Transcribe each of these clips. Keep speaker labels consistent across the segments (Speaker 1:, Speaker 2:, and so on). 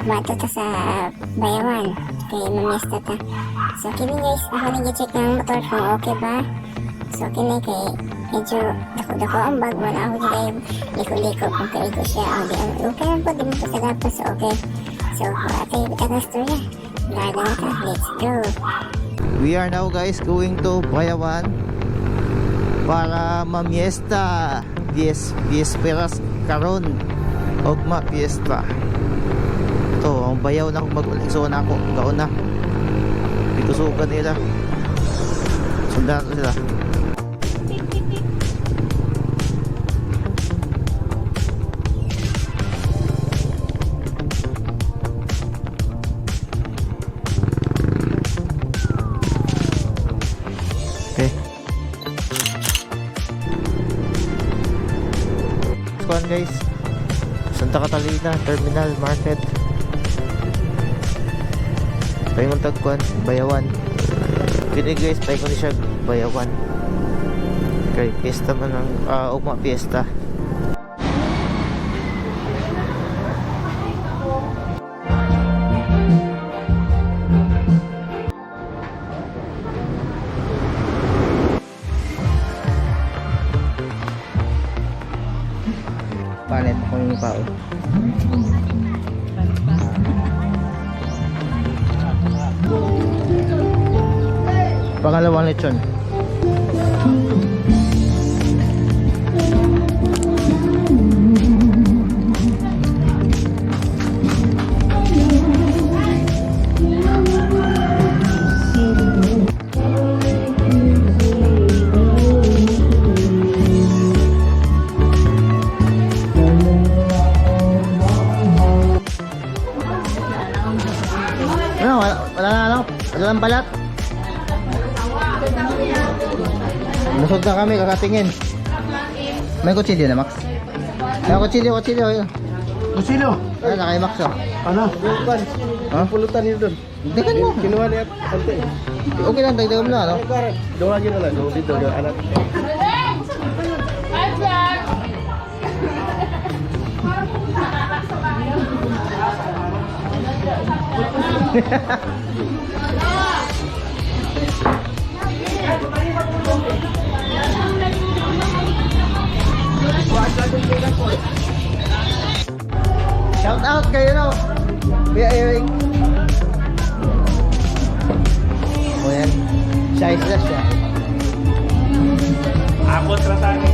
Speaker 1: ugma ta sa bayawan kay mamesta ta. So kini guys, ako nag-check ng motor kung okay ba. So kini kay medyo dako-dako ang bag, wala ako dito liko-liko kung kaliko siya. Okay lang po, di mo pasagapos. So okay. So tayo bitang na storya. Laga na ta, let's go.
Speaker 2: We are now guys going to Bayawan para mamiesta. Fiesperas karon ugma fiesta. Ito ang bayaw na mag-ulikso na ako. Gaon na itusugan nila, sundan sila. Okay, guys, Santa Catalina Terminal Market. Paingon tagkuan Bayawan. Kini guys, paingon siya Bayawan. Okay, fiesta man ang ugma fiesta. Palit ko yung pao. Pangalawang lechon. Wala lang balat. Nasod na kami, kakatingin. May kutsilyo na, Max? May kutsilyo.
Speaker 3: Kusino?
Speaker 2: Ay, na kay Max, oh.
Speaker 3: Ano? Pulutan.
Speaker 2: Ha?
Speaker 3: Pulutan yun doon.
Speaker 2: Hindi ka mo.
Speaker 3: Kinuha niya konti.
Speaker 2: Okay lang, dagdag mo na, no?
Speaker 3: Doon lagi na lang. Doon dito, yung anak.
Speaker 2: Shout out kayo, no? Kuya Eric. O yan, siya siya.
Speaker 3: Abot rasanya.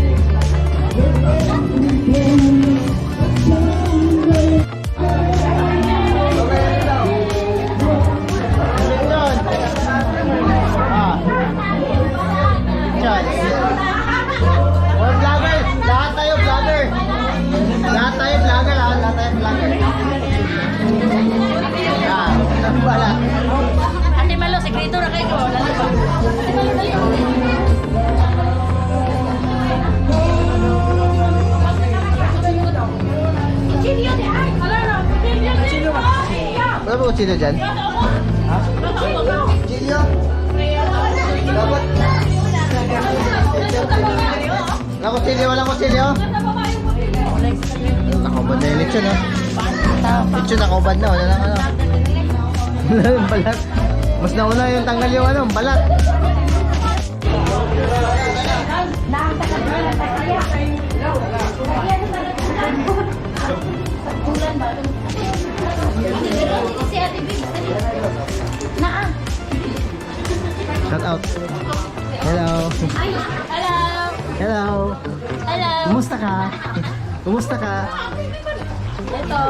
Speaker 4: Ate Malo, sekreto na kayo. Lalo ba?
Speaker 2: Wala ba kutsilyo dyan? Ha? Kutsilyo? Dapat. Wala kutsilyo, walang kutsilyo? Nakubad na yung lechon, no? Lechon nakubad na, wala lang ano. Wala yung balat. Mas nauna yung tanggal yung ano, balat. Shout out. Hello.
Speaker 4: Hello.
Speaker 2: Hello.
Speaker 4: Hello.
Speaker 2: Kumusta ka? Kumusta ka?
Speaker 4: Ito.